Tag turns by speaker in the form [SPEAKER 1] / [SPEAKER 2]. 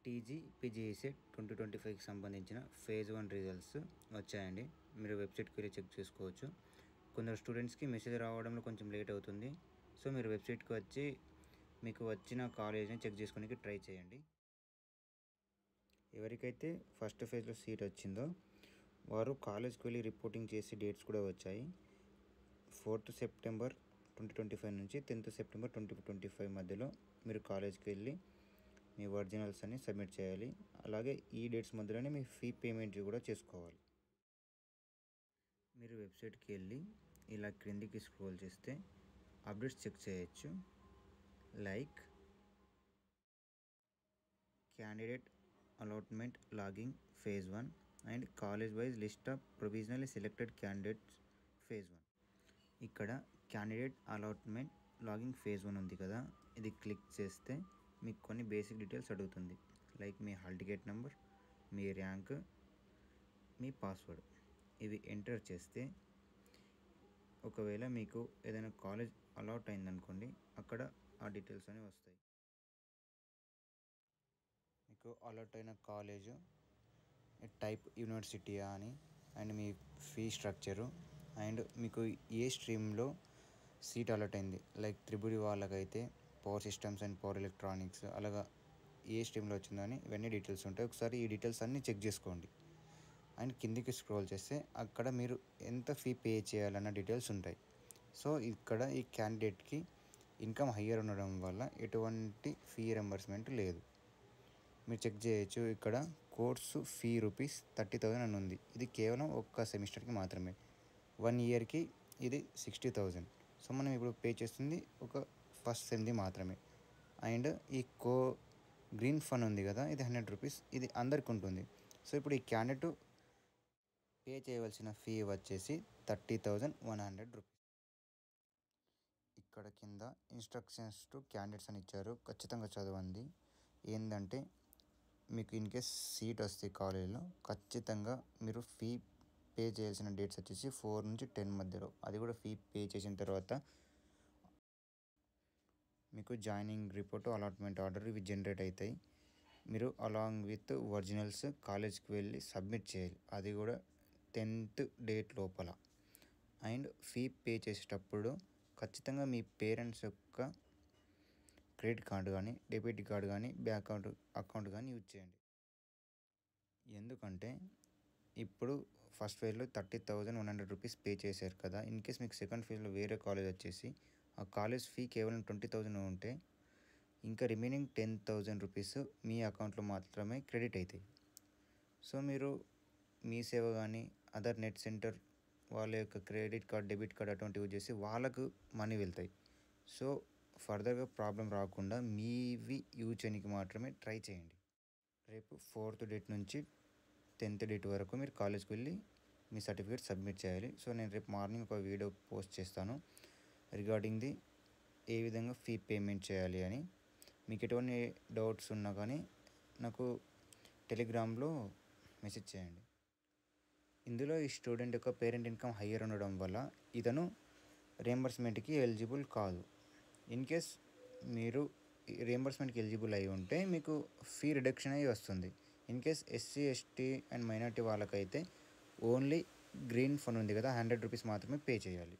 [SPEAKER 1] TG PGECET 2025కి సంబంధించిన phase 1 results వచ్చాయండి. మీరు వెబ్సైట్కి వెళ్ళి చెక్ చేసుకోవచ్చు. కొందరు స్టూడెంట్స్కి మెసేజ్ రావడంలో కొంచెం లేట్ అవుతుంది. సో మీరు వెబ్సైట్కి వచ్చి మీకు వచ్చిన కాలేజ్ని చెక్ చేసుకోవడానికి ట్రై చేయండి. ఎవరికైతే ఫస్ట్ ఫేజ్లో సీట్ వచ్చిందో వారు కాలేజ్కి వెళ్ళి రిపోర్టింగ్ చేసి డేట్స్ కూడా వచ్చాయి. 4th సెప్టెంబర్ 2025 నుంచి 10th సెప్టెంబర్ 2025 మధ్యలో మీరు కాలేజ్కి వెళ్ళి మీ ఒరిజినల్స్ అన్ని సబ్మిట్ చేయాలి. అలాగే ఈ డేట్స్ మధ్యలోనే మీ ఫీ పేమెంట్ కూడా చేసుకోవాలి. మీరు వెబ్సైట్కి వెళ్ళి ఇలా క్రిందికి స్క్రోల్ చేస్తే అప్డేట్స్ చెక్ చేయొచ్చు. Like candidate allotment login phase 1 and college wise list of provisionally selected candidates phase 1. ఇక్కడ క్యాండిడేట్ అలాట్మెంట్ లాగింగ్ ఫేజ్ 1 ఉంది కదా, ఇది క్లిక్ చేస్తే మీకు కొన్ని బేసిక్ డీటెయిల్స్ అడుగుతుంది. లైక్ మీ హాల్ టికెట్ నెంబర్, మీ ర్యాంక్, మీ పాస్వర్డ్. ఇవి ఎంటర్ చేస్తే ఒకవేళ మీకు ఏదైనా కాలేజ్ అలాట్ అయిందనుకోండి, అక్కడ ఆ డీటెయిల్స్ అనేవి వస్తాయి. మీకు అలాట్ అయిన కాలేజ్ టైప్ యూనివర్సిటీయా అని, and me fee structure, and మీకు ఏ స్ట్రీమ్లో సీట్ అలాట్ అయింది. లైక్ త్రిబుల్ వాళ్ళకైతే power systems and power electronics, అలాగా ఏ స్ట్రీమ్లో వచ్చిందని ఇవన్నీ డీటెయిల్స్ ఉంటాయి. ఒకసారి ఈ డీటెయిల్స్ అన్నీ చెక్ చేసుకోండి. అండ్ కిందికి స్క్రోల్ చేస్తే అక్కడ మీరు ఎంత ఫీ పే చేయాలన్న డీటెయిల్స్ ఉంటాయి. సో ఇక్కడ ఈ క్యాండిడేట్కి ఇన్కమ్ హయ్యర్ ఉండడం వల్ల ఎటువంటి ఫీ రింబర్స్మెంట్ లేదు. మీరు చెక్ చేయొచ్చు. ఇక్కడ కోర్సు ఫీ ₹30,000 అని ఉంది. ఇది కేవలం ఒక్క సెమిస్టర్కి మాత్రమే. 1 ఇయర్కి ఇది 60,000. సో మనం ఇప్పుడు పే చేస్తుంది ఒక ఫస్ట్ సెమ్ది మాత్రమే. అండ్ ఈ గ్రీన్ ఫండ్ ఉంది కదా, ఇది ₹100. ఇది అందరికి ఉంటుంది. సో ఇప్పుడు ఈ క్యాండిడేట్ పే చేయవలసిన ఫీ వచ్చేసి ₹30,100. ఇక్కడ కింద ఇన్స్ట్రక్షన్స్ టు క్యాండిడేట్స్ అని ఇచ్చారు. ఖచ్చితంగా చదవండి. ఏంటంటే మీకు ఇన్ కేస్ సీట్ వస్తే కాలేజీలో ఖచ్చితంగా మీరు ఫీ పే చేయాల్సిన డేట్స్ వచ్చేసి 4 నుంచి 10 మధ్యలో. అది కూడా ఫీ పే చేసిన తర్వాత మీకు జాయినింగ్ రిపోర్ట్, అలాట్మెంట్ ఆర్డర్ ఇవి జనరేట్ అవుతాయి. మీరు అలాంగ్ విత్ ఒరిజినల్స్ కాలేజ్కి వెళ్ళి సబ్మిట్ చేయాలి. అది కూడా 10th డేట్ లోపల. అండ్ ఫీ పే చేసేటప్పుడు ఖచ్చితంగా మీ పేరెంట్స్ యొక్క క్రెడిట్ కార్డు కానీ, డెబిట్ కార్డు కానీ, బ్యాంక్ అకౌంట్ కానీ యూజ్ చేయండి. ఎందుకంటే ఇప్పుడు ఫస్ట్ ఫేజ్లో ₹30,100 పే చేశారు కదా. ఇన్ కేస్ మీకు సెకండ్ ఫేజ్లో వేరే కాలేజ్ వచ్చేసి ఆ కాలేజ్ ఫీ కేవలం ₹20,000 ఉంటే ఇంకా రిమైనింగ్ ₹10,000 మీ అకౌంట్లో మాత్రమే క్రెడిట్ అవుతాయి. సో మీరు మీ సేవ కానీ అదర్ నెట్ సెంటర్ వాళ్ళ యొక్క క్రెడిట్ కార్డ్, డెబిట్ కార్డ్ అటువంటివి యూజ్ చేసి వాళ్ళకు మనీ వెళ్తాయి. సో ఫర్దర్గా ప్రాబ్లం రాకుండా మీవి యూజ్ చేయడానికి మాత్రమే ట్రై చేయండి. రేపు 4th డేట్ నుంచి 10th డేట్ వరకు మీరు కాలేజ్కి వెళ్ళి మీ సర్టిఫికేట్ సబ్మిట్ చేయాలి. సో నేను రేపు మార్నింగ్ ఒక వీడియో పోస్ట్ చేస్తాను రిగార్డింగ్ ది ఏ విధంగా ఫీ పేమెంట్ చేయాలి అని. మీకు ఎటువంటి డౌట్స్ ఉన్నా కానీ నాకు టెలిగ్రామ్లో మెసేజ్ చేయండి. ఇందులో ఈ స్టూడెంట్ యొక్క పేరెంట్ ఇన్కమ్ హయ్యర్ ఉండడం వల్ల ఇతను రియంబర్స్మెంట్కి ఎలిజిబుల్ కాదు. ఇన్ కేస్ మీరు రియంబర్స్మెంట్కి ఎలిజిబుల్ అయి ఉంటే మీకు ఫీ రిడక్షన్ అయ్యి వస్తుంది. In case SC, ST and minority వాళ్ళకైతే ఓన్లీ గ్రీన్ ఫండ్ ఉంది కదా, ₹100 మాత్రమే పే చేయాలి.